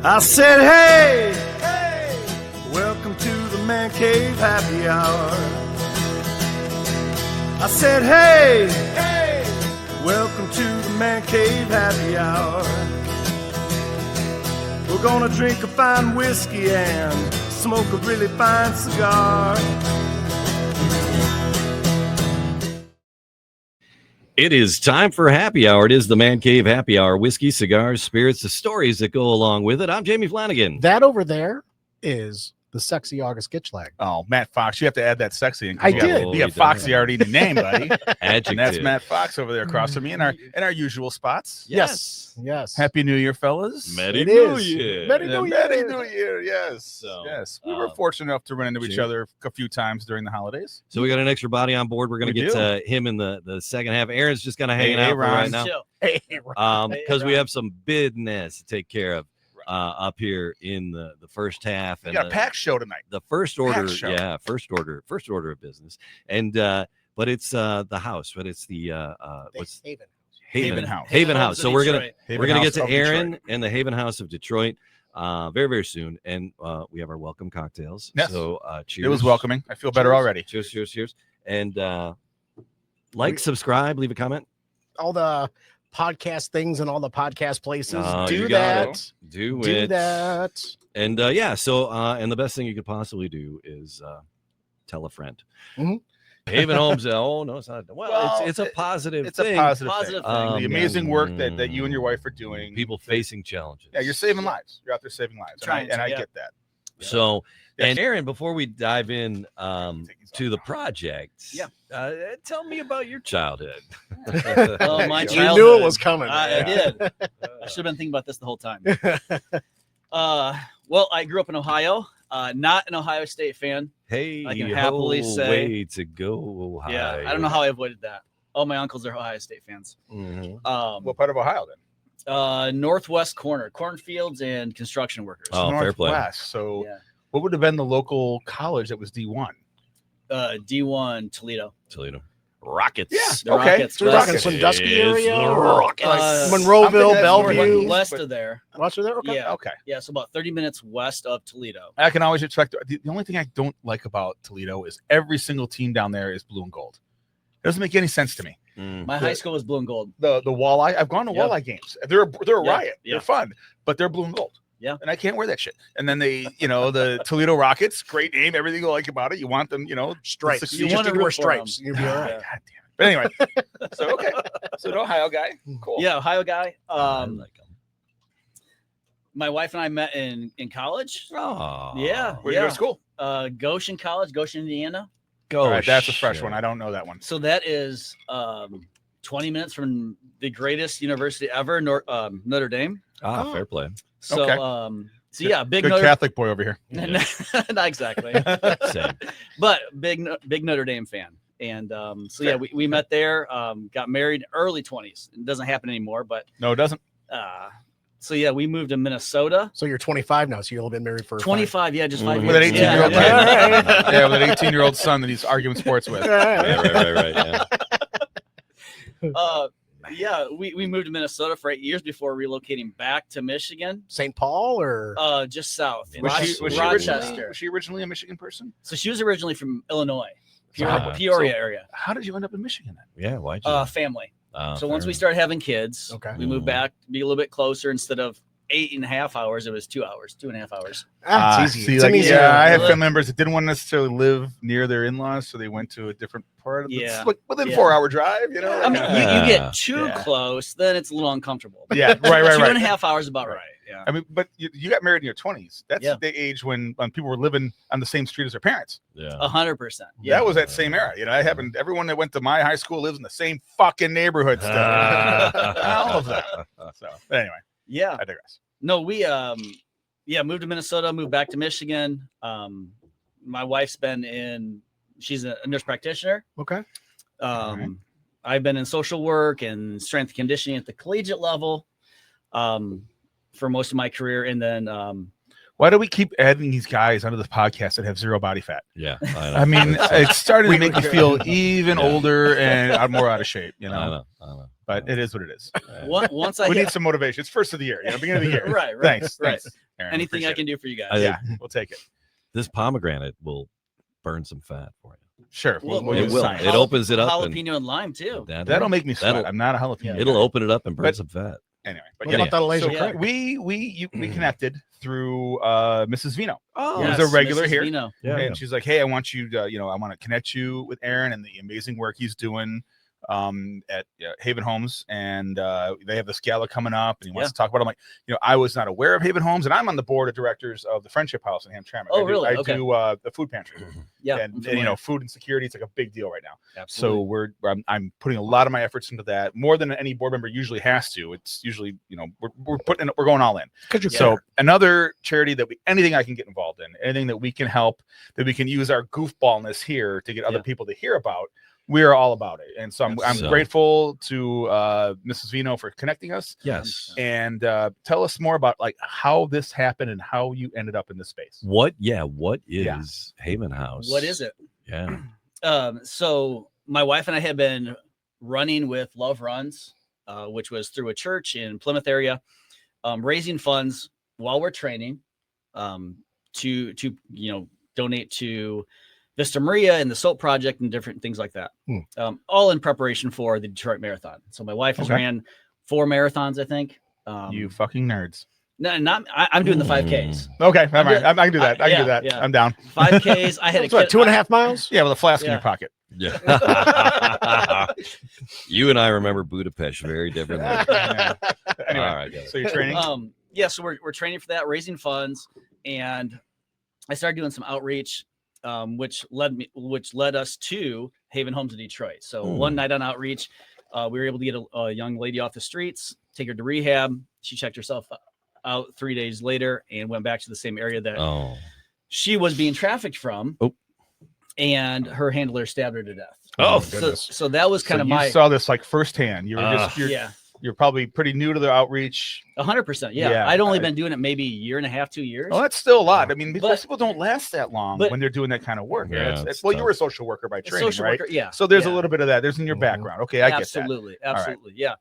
I said, hey, welcome to the Man Cave Happy Hour. I said, hey, welcome to the Man Cave Happy Hour. We're gonna drink a fine whiskey and smoke a really fine cigar. It is time for happy hour. It is the Man Cave Happy Hour. Whiskey, cigars, spirits, the stories that go along with it. I'm Jamie Flanagan. That over there is the sexy August Gitchlag. Oh, Matt Fox. You have to add that sexy in. I did. You got Foxy already in the name, buddy. Adjective. And that's Matt Fox over there across from me in our usual spots. Yes. Happy New Year, fellas. Merry It New is. Year. Merry New Year. Merry New Year. Yes. So, yes. We were fortunate enough to run into each other a few times during the holidays. So we got an extra body on board. We're going to get to him in the second half. Aaron's just kind of hanging out for right now. Because we have some business to take care of up here in the first half. We And got a packed show tonight. the first order, show. first order of business. And but it's the house, but it's the what's Haven. Haven House. So we're gonna get to House of Aaron Detroit. and the Haven House of Detroit very, very soon. And we have our welcome cocktails. Yes. So cheers. It was welcoming. I feel better already. Cheers. And subscribe, leave a comment. All the podcast things and all the podcast places. You Do got that. Do Do it. that. And so and the best thing you could possibly do is tell a friend. Mhm. Haven Homes. Oh no, it's not. Well, it's a it- positive. It's thing. a positive Positive thing. thing. The amazing work that you and your wife are doing. People facing challenges. Yeah, you're saving lives. You're out there saving lives. Trying and I to, yeah. get that. So, Yes. and Aaron, before we dive in to the project, Yeah. Tell me about your childhood. Oh, my You childhood. knew it was coming. I did. I should have been thinking about this the whole time. Well, I grew up in Ohio. Not an Ohio State fan. Hey, I can happily say- way to go. Ohio. Yeah, I don't know how I avoided that. All my uncles are Ohio State fans. Mhm. What part of Ohio then? Northwest corner, cornfields and construction workers. Oh, fair play. Northwest. So Yeah. what would have been the local college that was D1? D1 Toledo. Toledo Rockets. Yeah. The Okay. Rockets. So we're West, talking Sandusky area. the or Rockets. like Uh, Monroeville, I'm thinking that's Bellevue. more west but- of there. Watch there. Okay. Yeah. Okay. Yeah, so about 30 minutes west of Toledo. I can always expect the only thing I don't like about Toledo is every single team down there is blue and gold. It doesn't make any sense to me. Mm. My high school was blue and gold. The walleye, I've gone to Yep. walleye games. They're a Yeah, riot. yeah. They're fun, but they're blue and gold. Yeah. And I can't wear that shit. And then they, the Toledo Rockets, great name, everything you like about it. You want them, Stripes. succeed. You You just wanna need to wear root for 'em. stripes. You'll be all right. God damn it. But anyway, so okay. So an Ohio guy. Cool. Yeah, Ohio guy. I like 'em. My wife and I met in college. Oh, Yeah. Where do you go to school? Goshen College, Goshen, Indiana. Go. All right, that's a fresh one. I don't know that one. So that is 20 minutes from the greatest university ever, Notre Dame. Ah, fair play. So, Okay. so yeah, big Good Notre Catholic boy over here. Not exactly, Same. but big Notre Dame fan. And so yeah, we met there, got married early 20s. It doesn't happen anymore, but No, it doesn't. so yeah, we moved to Minnesota. So you're 25 now. So you've been married for 25, yeah, just 5 Mhm. years. With an 18-year-old Yeah. kid. Yeah, with an 18-year-old son that he's arguing sports with. Right. Yeah. Yeah, we moved to Minnesota for 8 years before relocating back to Michigan, St. Paul or just south in Was she Rochester. originally a Michigan person? So she was originally from Illinois, Ah, Peoria area. How did you end up in Michigan then? Yeah. Why'd you? Family. Oh, So once fair we started having kids, Okay. we moved back to be a little bit closer. Instead of 8.5 hours, it was 2 hours, 2.5 hours. it's easy. See, It's like, an easy yeah, I one. have family members that didn't want to necessarily live near their in-laws, so they went to a different part of the Yeah. like within Yeah. 4-hour drive. I mean, you get too Yeah. close, then it's a little uncomfortable. Yeah, right. 2.5 hours is about right. Yeah. I mean, but you got married in your 20s. That's Yeah. the age when people were living on the same street as their parents. Yeah. 100%. Yeah. That was that same era. That happened. Everyone that went to my high school lives in the same fucking neighborhood still. All of that. So anyway, Yeah. I digress. No, we moved to Minnesota, moved back to Michigan. My wife's been she's a nurse practitioner. Okay. I've been in social work and strength and conditioning at the collegiate level for most of my career. And then Why do we keep adding these guys onto this podcast that have zero body fat? Yeah. I mean, it's starting to make you feel even older and more out of shape. I know. but it is what it is. Once I we need some motivation. It's first of the year, beginning of the year. Right. Thanks. Aaron, anything I can do for you guys. Yeah, we'll take it. This pomegranate will burn some fat for you. Sure. It will. It opens it up. Jalapeno and lime too. That'll make me sweat. I'm not a jalapeno. It'll open it up and burn some fat. Anyway, what about that laser so we connected through Mrs. Vino. Oh, who's a regular Mrs. here. Vino. And she's like, hey, I want you to, I want to connect you with Aaron and the amazing work he's doing at Haven Homes, and they have this gala coming up, and he wants to talk about it. I'm like, I was not aware of Haven Homes, and I'm on the board of directors of the Friendship House in Hamtramck. Oh, really? I do the food pantry. Yeah, and food insecurity, it's like a big deal right now. Absolutely. So I'm putting a lot of my efforts into that, more than any board member usually has to. It's usually, we're going all in. So another charity that anything I can get involved in, anything that we can help, that we can use our goofballness here to get other people to hear about. We are all about it. And so I'm grateful to Mrs. Vino for connecting us. Yes. And tell us more about how this happened and how you ended up in this space. What is Haven House? What is it? Yeah. So my wife and I have been running with Love Runs, which was through a church in Plymouth area, raising funds while we're training to donate to Vista Maria and the Soap Project and different things like that, all in preparation for the Detroit Marathon. So my wife has ran 4 marathons, I think. You fucking nerds. No, I'm doing the 5Ks. Okay, I can do that. I can do that. Yeah. I'm down. 5Ks. I had a kid, 2.5 miles. Yeah, with a flask in your pocket. Yeah. You and I remember Budapest very differently. Anyway, all right. So you're training? So we're training for that, raising funds, and I started doing some outreach. Which led us to Haven Homes in Detroit. So one night on outreach, we were able to get a young lady off the streets, take her to rehab. She checked herself out 3 days later and went back to the same area that she was being trafficked from. And her handler stabbed her to death. Oh, goodness. So that was kind of you saw this like firsthand. You were you're probably pretty new to the outreach. 100%. Yeah. I'd only been doing it maybe a year and a half, 2 years. Oh, that's still a lot. I mean, most people don't last that long when they're doing that kind of work. Yeah, you were a social worker by training, right? Worker, yeah. So there's a little bit of that. There's in your background. Okay, I get that. Absolutely. Yeah.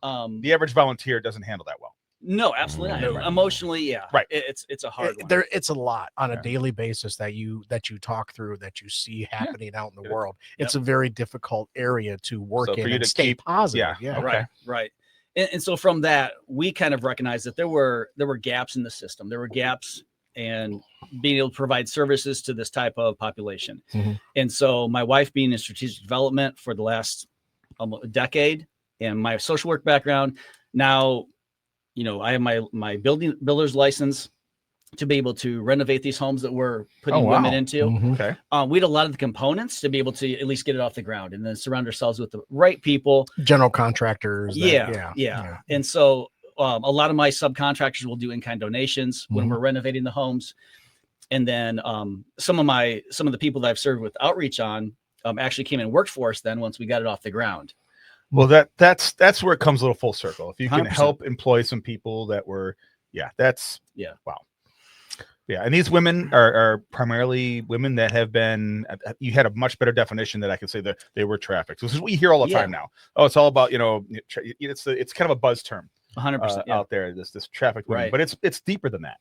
The average volunteer doesn't handle that well. No, absolutely not. Right. Emotionally, yeah. Right. It's a hard one. It's a lot on a daily basis that you talk through, that you see happening out in the world. It's a very difficult area to work in and stay positive. Yeah. Okay. Right. And so from that, we kind of recognized that there were gaps in the system. There were gaps in being able to provide services to this type of population. And so my wife, being in strategic development for the last almost a decade, and my social work background, now, I have my builder's license to be able to renovate these homes that we're putting women into. Okay. We had a lot of the components to be able to at least get it off the ground, and then surround ourselves with the right people. General contractors. Yeah. And so a lot of my subcontractors will do in-kind donations when we're renovating the homes. And then some of the people that I've served with outreach on actually came and worked for us then once we got it off the ground. Well, that's where it comes a little full circle. If you can 100%. Help employ some people that were, wow. Yeah, and these women are primarily women that have been. You had a much better definition that I can say that they were trafficked. So this is what you hear all the time now. Oh, it's all about it's kind of a buzz term. 100% out there. This trafficked women, but it's deeper than that.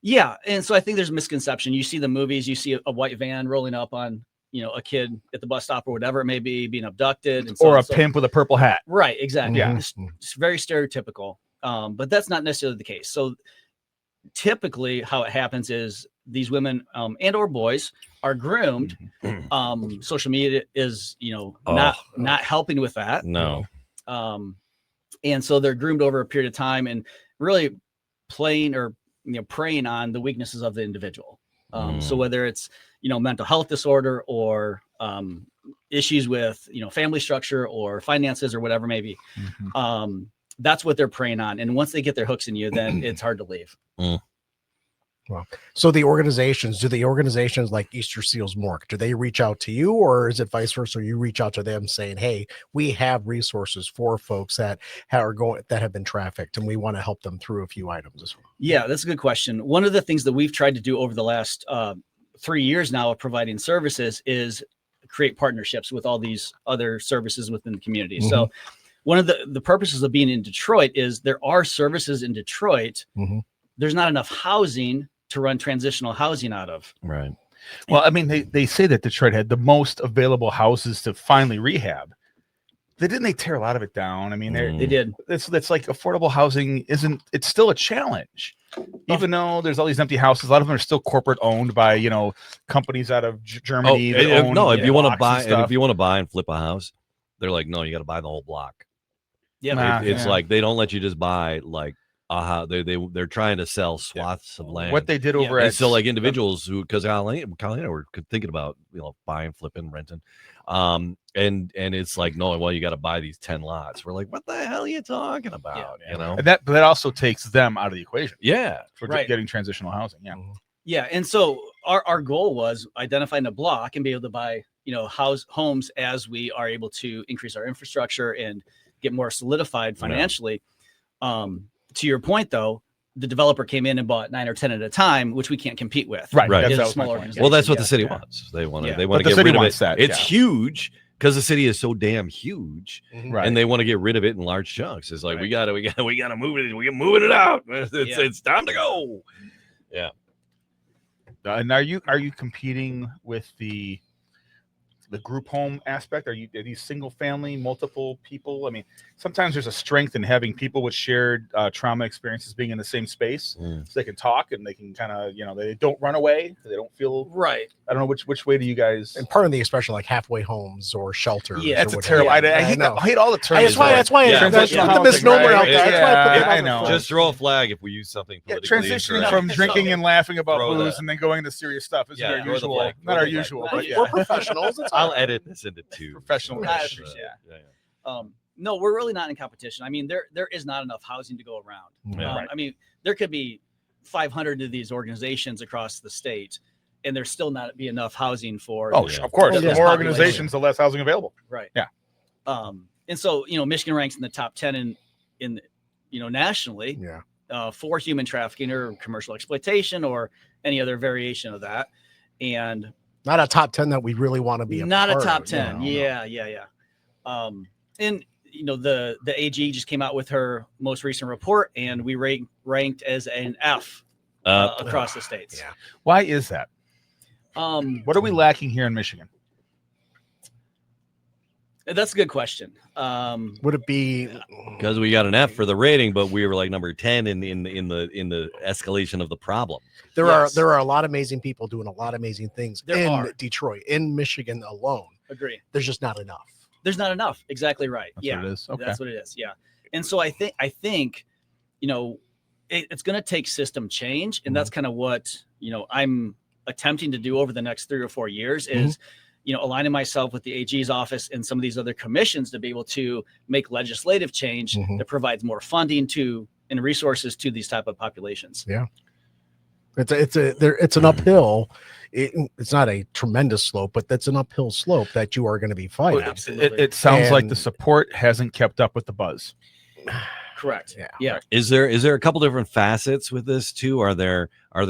Yeah, and so I think there's a misconception. You see the movies, you see a white van rolling up on a kid at the bus stop or whatever it may be, being abducted, and or a pimp with a purple hat. Right, exactly. Yeah, it's very stereotypical. But that's not necessarily the case. So typically how it happens is these women and or boys are groomed. Social media is not helping with that. No. And so they're groomed over a period of time and really preying on the weaknesses of the individual. So whether it's mental health disorder or issues with family structure or finances or whatever maybe, that's what they're preying on. And once they get their hooks in you, then it's hard to leave. Well, so do the organizations like Easter Seals Morgue, do they reach out to you, or is it vice versa? You reach out to them saying, hey, we have resources for folks that have been trafficked, and we want to help them through a few items as well? Yeah, that's a good question. One of the things that we've tried to do over the last 3 years now of providing services is create partnerships with all these other services within the community. So one of the purposes of being in Detroit is there are services in Detroit. Mm-hmm. There's not enough housing to run transitional housing out of. Right. Well, I mean, they say that Detroit had the most available houses to finally rehab. They tear a lot of it down. I mean, They did. It's like affordable housing it's still a challenge. Even though there's all these empty houses, a lot of them are still corporate owned by, companies out of Germany. If you want to buy and flip a house, they're like, no, you got to buy the whole block. Yeah. It's like, they don't let you just buy like they're trying to sell swaths of land. What they did over at so like individuals who, because Colleen were thinking about buying, flipping, renting, and it's like, no, well, you got to buy these 10 lots. We're like, what the hell are you talking about? And that also takes them out of the equation. For getting transitional housing. Yeah. And so our goal was identifying a block and be able to buy homes as we are able to increase our infrastructure and get more solidified financially. To your point, though, the developer came in and bought 9 or 10 at a time, which we can't compete with. Right. That's well, that's what the city wants. They want to get rid of it. It's huge because the city is so damn huge, and they want to get rid of it in large chunks. It's like we gotta move it. We're moving it out. It's time to go. Yeah. And are you competing with the group home aspect? Are these single family, multiple people? I mean, sometimes there's a strength in having people with shared trauma experiences being in the same space, so they can talk and they can kind of, they don't run away. They don't feel right. I don't know which way do you guys? And part of the expression like halfway homes or shelters. Yeah, that's a terrible. I hate all the terms. That's why the misnomer out there. That's why I know. Just throw a flag if we use something. Transitioning from drinking and laughing about booze and then going into serious stuff isn't our usual. Not our usual, but we're professionals. I'll edit this into 2. Professional. No, we're really not in competition. I mean, there is not enough housing to go around. I mean, there could be 500 of these organizations across the state, and there's still not be enough housing for. Of course, the more organizations, the less housing available. Right. Yeah. And so Michigan ranks in the top 10 in nationally. Yeah. For human trafficking or commercial exploitation or any other variation of that, and not a top 10 that we really want to be. Not a top 10. Yeah. And the AG just came out with her most recent report, and we ranked as an F across the states. Yeah. Why is that? What are we lacking here in Michigan? That's a good question. Would it be because we got an F for the rating, but we were like number 10 in the escalation of the problem? There are a lot of amazing people doing a lot of amazing things Detroit, in Michigan alone. Agree. There's just not enough. There's not enough. Exactly right. That's what it is. Okay. That's what it is. Yeah. And so I think it's going to take system change, and that's kind of what I'm attempting to do over the next 3 or 4 years is aligning myself with the AG's office and some of these other commissions to be able to make legislative change that provides more funding and resources to these type of populations. Yeah. It's an uphill. It's not a tremendous slope, but that's an uphill slope that you are going to be fighting. Absolutely. It sounds like the support hasn't kept up with the buzz. Correct. Yeah. Is there a couple different facets with this too? Are there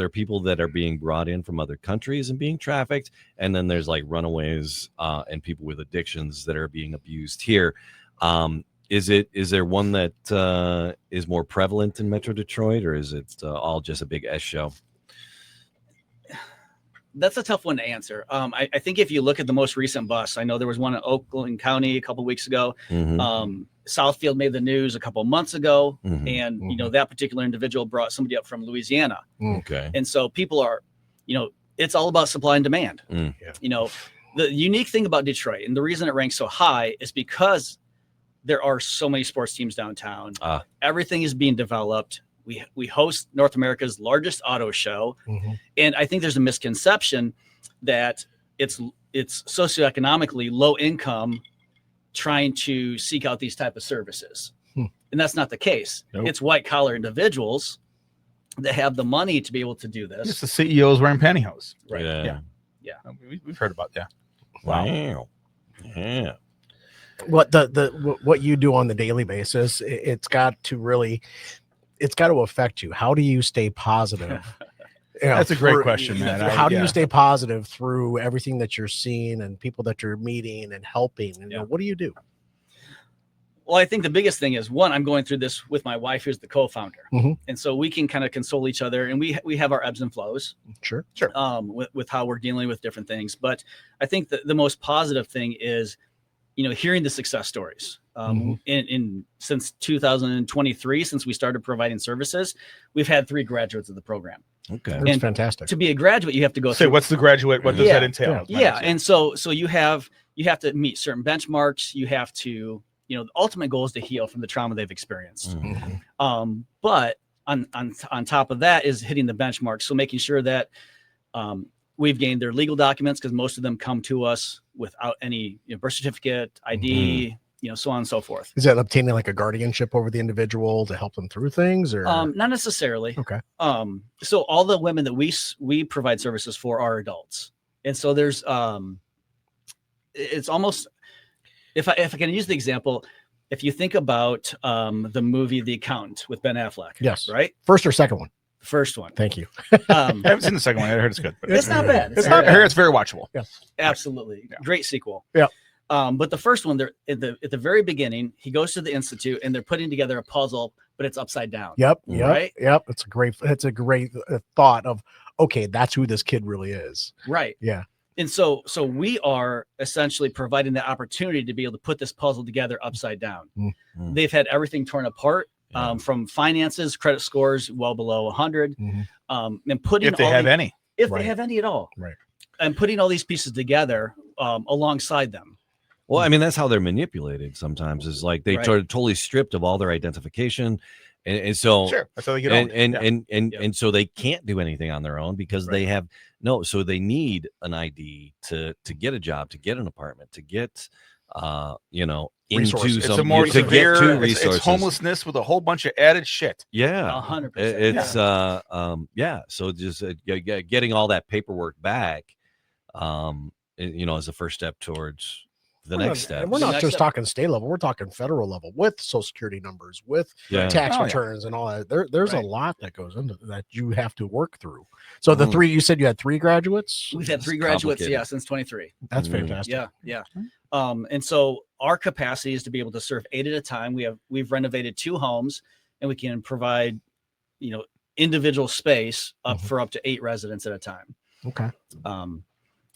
people that are being brought in from other countries and being trafficked, and then there's like runaways and people with addictions that are being abused here? Is there one that is more prevalent in Metro Detroit, or is it all just a big S show? That's a tough one to answer. I think if you look at the most recent bus, I know there was one in Oakland County a couple of weeks ago. Southfield made the news a couple of months ago, and that particular individual brought somebody up from Louisiana. Okay. And so people are, it's all about supply and demand. The unique thing about Detroit, and the reason it ranks so high, is because there are so many sports teams downtown. Everything is being developed. We host North America's largest auto show, and I think there's a misconception that it's socioeconomically low income trying to seek out these type of services, and that's not the case. Nope. It's white collar individuals that have the money to be able to do this. It's the CEOs wearing pantyhose, right? Yeah. We've heard about that. Wow. Yeah. What you do on the daily basis, it's got to affect you. How do you stay positive? That's a great question, man. How do you stay positive through everything that you're seeing and people that you're meeting and helping? And what do you do? Well, I think the biggest thing is, one, I'm going through this with my wife, who's the co-founder. And so we can kind of console each other, and we have our ebbs and flows. Sure. With how we're dealing with different things. But I think that the most positive thing is, hearing the success stories. Since 2023, since we started providing services, we've had 3 graduates of the program. Okay. That's fantastic. To be a graduate, you have to go through. What's the graduate? What does that entail? Yeah. And so you have to meet certain benchmarks. You have to, the ultimate goal is to heal from the trauma they've experienced. But on top of that is hitting the benchmarks. So making sure that we've gained their legal documents, because most of them come to us without any birth certificate, ID, so on and so forth. Is that obtaining like a guardianship over the individual to help them through things, or not necessarily? Okay. So all the women that we provide services for are adults, and so there's it's almost, if I can use the example, if you think about the movie The Accountant with Ben Affleck. Yes. Right. First or second one? The first one. Thank you. I haven't seen the second one. I heard it's good. It's not bad. It's not. I heard it's very watchable. Yes. Absolutely. Yeah. Great sequel. Yeah. But the first one, they're at the very beginning, he goes to the institute and they're putting together a puzzle, but it's upside down. Yep. Right? Yep. It's a great thought of, okay, that's who this kid really is. Right. Yeah. And so we are essentially providing the opportunity to be able to put this puzzle together upside down. They've had everything torn apart, from finances, credit scores well below 100, and putting if they have any at all, right, and putting all these pieces together alongside them. Well, I mean, that's how they're manipulated sometimes, is like they totally stripped of all their identification. And so that's how they get and so they can't do anything on their own, because they have so they need an ID to get a job, to get an apartment, to get resources. into It's a more severe, to resources. It's homelessness with a whole bunch of added shit. 100%. It's so just getting all that paperwork back, as a first step towards the next step. We're not just talking state level, we're talking federal level, with social security numbers, with tax returns and all that. There's a lot that goes into that you have to work through. So the 3, you said you had 3 graduates? We've had 3 graduates, since 23. That's fantastic. Yeah. And so our capacity is to be able to serve 8 at a time. We've renovated 2 homes, and we can provide, individual space for up to 8 residents at a time. Okay.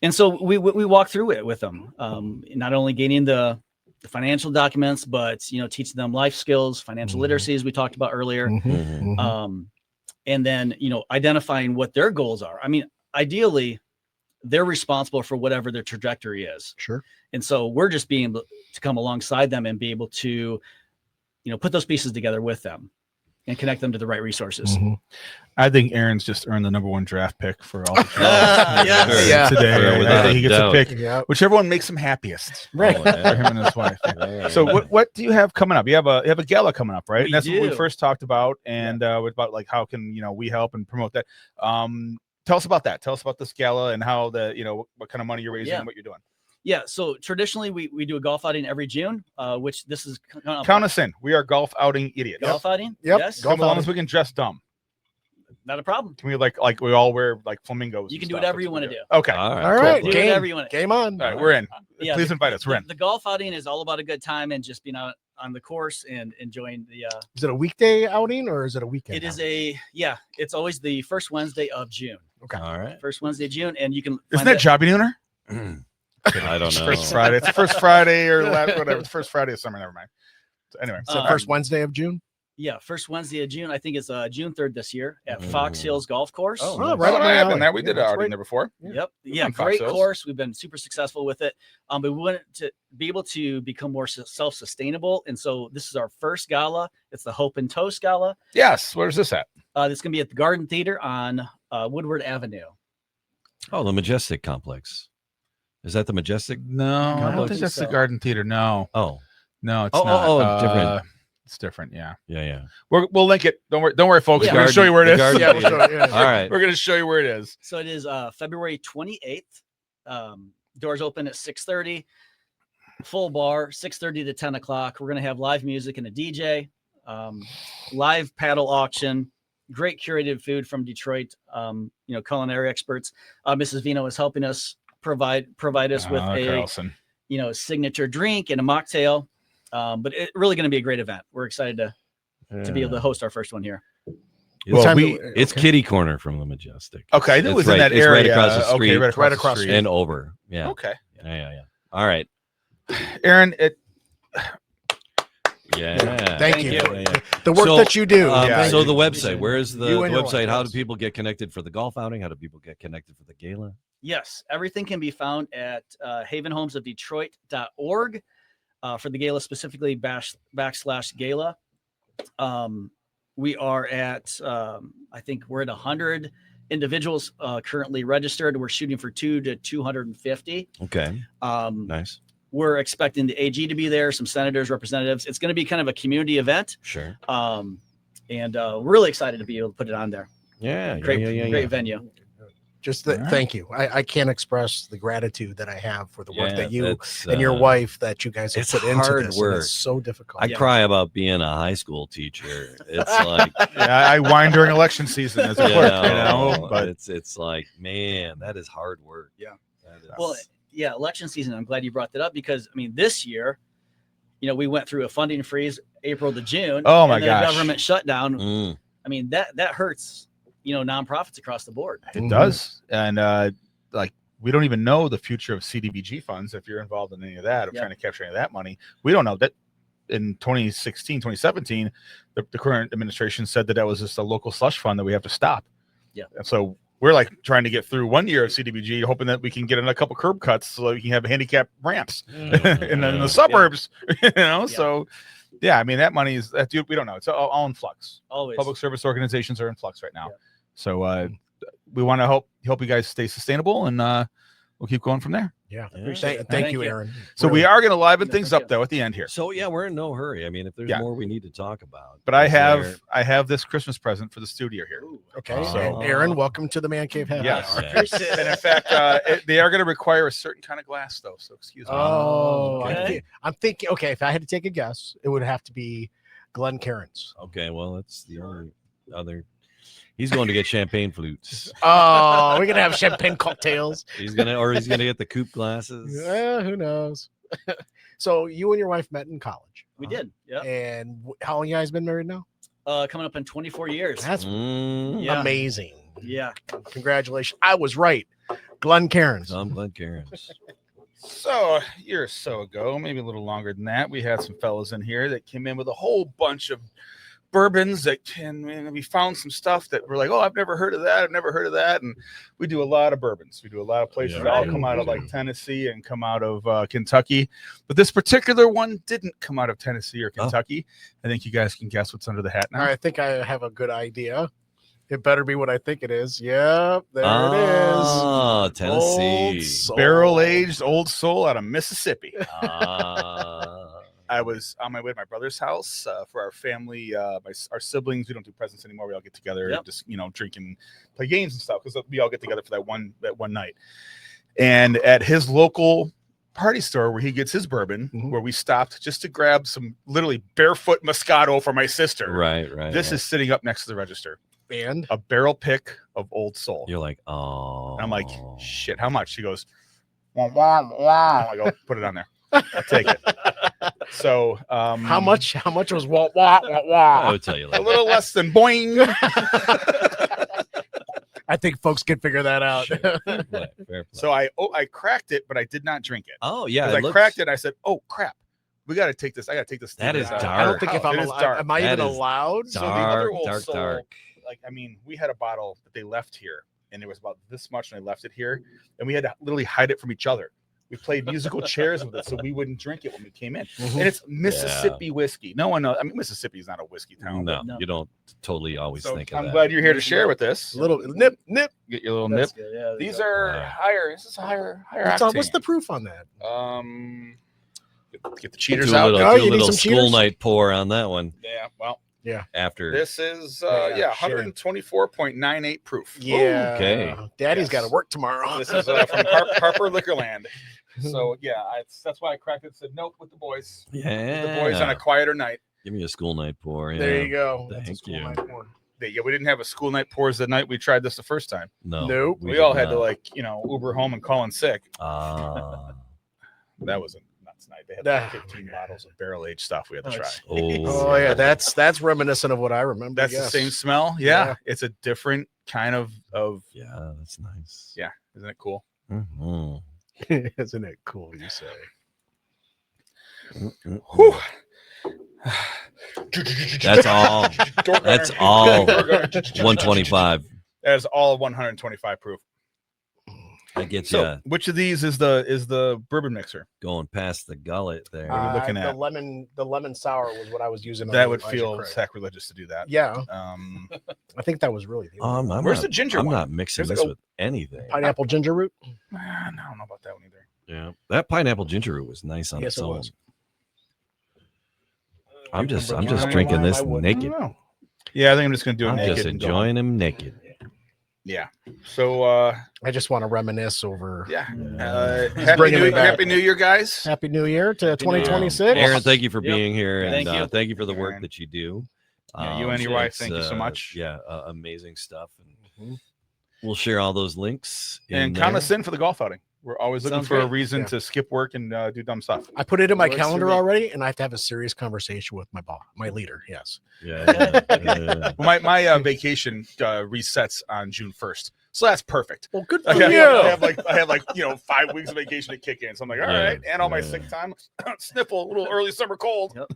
And so we walk through it with them, not only gaining the financial documents, but teaching them life skills, financial literacy, as we talked about earlier, and then identifying what their goals are. I mean, ideally, they're responsible for whatever their trajectory is. Sure. And so we're just being able to come alongside them and be able to, put those pieces together with them and connect them to the right resources. I think Aaron's just earned the #1 draft pick for all the today. I think he gets to pick whichever one makes him happiest. Right. For him and his wife. So what do you have coming up? You have a gala coming up, right? And that's what we first talked about, and about like how can we help and promote that. Tell us about that. Tell us about this gala and how what kind of money you're raising and what you're doing. Yeah, so traditionally we do a golf outing every June, which this is count us in. We are golf outing idiots. Golf outing? Yep. Yes. Come along as we can dress dumb. Not a problem. Can we like we all wear like flamingos? You can do whatever you want to do. Okay. All right. Do whatever you want. Game on. All right, we're in. Please invite us. We're in. The golf outing is all about a good time and just being out on the course and enjoying the. Is it a weekday outing or is it a weekend? It is it's always the first Wednesday of June. Okay. All right. First Wednesday of June, and you can. Isn't that Jobby Nooner? I don't know. First Friday. It's the first Friday or whatever. It's the first Friday of summer. Never mind. So anyway, first Wednesday of June. Yeah, first Wednesday of June. I think it's June 3rd this year at Fox Hills Golf Course. Right up my alley. We did outing there before. Yep. Yeah, great course. We've been super successful with it. But we wanted to be able to become more self-sustainable, and so this is our first gala. It's the Hope and Toast Gala. Yes. Where's this at? This can be at the Garden Theater on Woodward Avenue. Oh, the Majestic Complex. Is that the Majestic? No, I don't think that's the Garden Theater. No. Oh, no, it's not. Oh, different. It's different. Yeah. We'll link it. Don't worry, folks. We're going to show you where it is. We'll show you. All right. We're going to show you where it is. So it is February 28th. Doors open at 6:30. Full bar, 6:30 to 10 o'clock. We're going to have live music and a DJ. Live paddle auction. Great curated food from Detroit. Culinary experts. Mrs. Vino is helping us provide us with a signature drink and a mocktail. But it's really going to be a great event. We're excited to be able to host our first one here. It's kitty corner from the Majestic. Okay, it was in that area. Right across the street. Okay, right across the street. And over. Yeah. Okay. Yeah. All right. Aaron, Thank you. Yeah. The work that you do. So the website, where is the website? How do people get connected for the golf outing? How do people get connected for the gala? Yes, everything can be found at havenhomesofdetroit.org for the gala, specifically /gala. We are at, I think we're at 100 individuals currently registered. We're shooting for 200 to 250. Okay. Nice. We're expecting the AG to be there, some senators, representatives. It's going to be kind of a community event. Sure. And we're really excited to be able to put it on there. Yeah. Great venue. Thank you. I can't express the gratitude that I have for the work that you and your wife that you guys have put into this. Work. It's so difficult. I cry about being a high school teacher. It's like I whine during election season as a clerk, but it's like, man, that is hard work. Yeah. Election season. I'm glad you brought that up because this year, we went through a funding freeze April to June. Oh my gosh. Government shutdown. That hurts. Nonprofits across the board. It does. And we don't even know the future of CDBG funds if you're involved in any of that, trying to capture any of that money. We don't know that. In 2016, 2017, the current administration said that was just a local slush fund that we have to stop. Yeah. And so we're trying to get through 1 year of CDBG, hoping that we can get in a couple curb cuts so that we can have handicap ramps in the suburbs, So that money is we don't know. It's all in flux. Always. Public service organizations are in flux right now. Yeah. So we want to help you guys stay sustainable, and we'll keep going from there. Yeah. Thank you, Aaron. So we are going to liven things up though at the end here. So we're in no hurry. If there's more we need to talk about. But I have this Christmas present for the studio here. Okay. So Aaron, welcome to the Man Cave Happy Hour. And in fact, they are going to require a certain kind of glass though. So excuse me. Oh, okay. I'm thinking. Okay, if I had to take a guess, it would have to be Glencairn's. Okay. Well, that's the only other. He's going to get champagne flutes. Oh, we're gonna have champagne cocktails. He's gonna get the coupe glasses. Yeah, who knows? So you and your wife met in college. We did. Yeah. And how long you guys been married now? Coming up in 24 years. That's amazing. Yeah. Congratulations. I was right. Glencairns. I'm Glencairns. So a year or so ago, maybe a little longer than that, we had some fellas in here that came in with a whole bunch of bourbons we found some stuff that we're like, oh, I've never heard of that. And we do a lot of bourbons. We do a lot of places that all come out of Tennessee and come out of Kentucky. But this particular one didn't come out of Tennessee or Kentucky. I think you guys can guess what's under the hat now. I think I have a good idea. It better be what I think it is. Yep, there it is. Oh, Tennessee. Barrel-aged Old Soul out of Mississippi. I was on my way to my brother's house for our family, our siblings. We don't do presents anymore. We all get together and just drink and play games and stuff because we all get together for that one night. And at his local party store where he gets his bourbon, where we stopped just to grab some literally barefoot Moscato for my sister. Right. This is sitting up next to the register. And a barrel pick of Old Soul. You're like, oh. And I'm like, shit, how much? She goes, wah, wah, wah. I go, put it on there. I'll take it. So how much was wah, wah, wah, wah? I would tell you a little less than boing. I think folks can figure that out. Fair. So I cracked it, but I did not drink it. Oh yeah, I cracked it and I said, oh crap, we got to take this. I got to take this. That is dark. I don't think if I'm allowed. Am I even allowed? Dark, so the other Old Soul, dark. We had a bottle that they left here, and it was about this much, and they left it here, and we had to literally hide it from each other. We played musical chairs with it so we wouldn't drink it when we came in. And it's Mississippi whiskey. No one knows. Mississippi is not a whiskey town. No, you don't totally always think of that. I'm glad you're here to share with this. A little nip. Get your little nip. Yeah, these are higher. This is higher octane. What's the proof on that? Get the cheaters out. You need some school night pour on that one. Yeah, well. Yeah. After this is 124.98 proof. Yeah. Okay. Daddy's got to work tomorrow. This is from Harper Liquorland. So that's why I cracked it and said nope with the boys. Yeah. With the boys on a quieter night. Give me a school night pour. Yeah. There you go. Thank you. Night pour. Yeah, we didn't have a school night pours the night we tried this the first time. No. Nope. We all had to Uber home and call in sick. That was nuts. last night. They had like 15 bottles of barrel aged stuff we had to try. Oh yeah, that's reminiscent of what I remember. That's the same smell. Yeah. It's a different kind of yeah, that's nice. Yeah, isn't it cool? Mm-hmm. Isn't it cool? You say. That's all. That's all. 125. That is all 125 proof. That gets you. Which of these is the bourbon mixer? Going past the gullet there. What are we looking at? The lemon sour was what I was using. That would feel sacrilegious to do that. Yeah. I think that was really. Where's the ginger? I'm one? not mixing this with anything. Pineapple ginger root. I don't know about that one either. Yeah, that pineapple ginger root was nice on its own. I'm just drinking this naked. Yeah, I think I'm just gonna do it naked. I'm just enjoying him naked. Yeah. So I just want to reminisce over. Yeah. Happy New Year, guys. Happy New Year to 2026. Aaron, thank you for being here, and thank you for the work that you do. You and your wife, thank you so much. Yeah, amazing stuff. And we'll share all those links. And count us in for the golf outing. We're always looking for a reason to skip work and do dumb stuff. I put it in my calendar already, and I have to have a serious conversation with my boss, my leader. Yes. Yeah. Well, my vacation resets on June 1st, so that's perfect. Well, good for you. I have like 5 weeks of vacation to kick in, so I'm like, all right, and all my sick time, sniffle, a little early summer cold. Yep.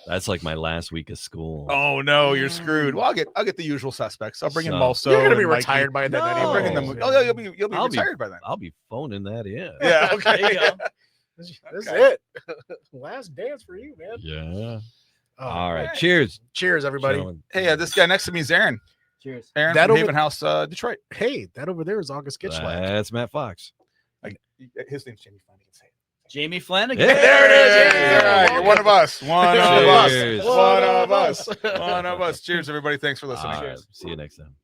That's like my last week of school. Oh no, you're screwed. Well, I'll get the usual suspects. I'll bring in Mulso. You're gonna be retired by then. No. Bringing them. Oh yeah, you'll be retired by then. I'll be phoning that in. Yeah. Okay. There you go. This is it. Last dance for you, man. Yeah. All right. Cheers. Cheers, everybody. Gentlemen. Hey, this guy next to me is Aaron. Cheers. Aaron from Haven House, Detroit. Hey, that over there is August Gitschlag. That's Matt Fox. His name's Jamie Flanagan. Jamie Flanagan. Yeah. There it is. Yeah. You're one of us. One of us. Cheers. One of us. One of us. Cheers, everybody. Thanks for listening. All right. See you next time.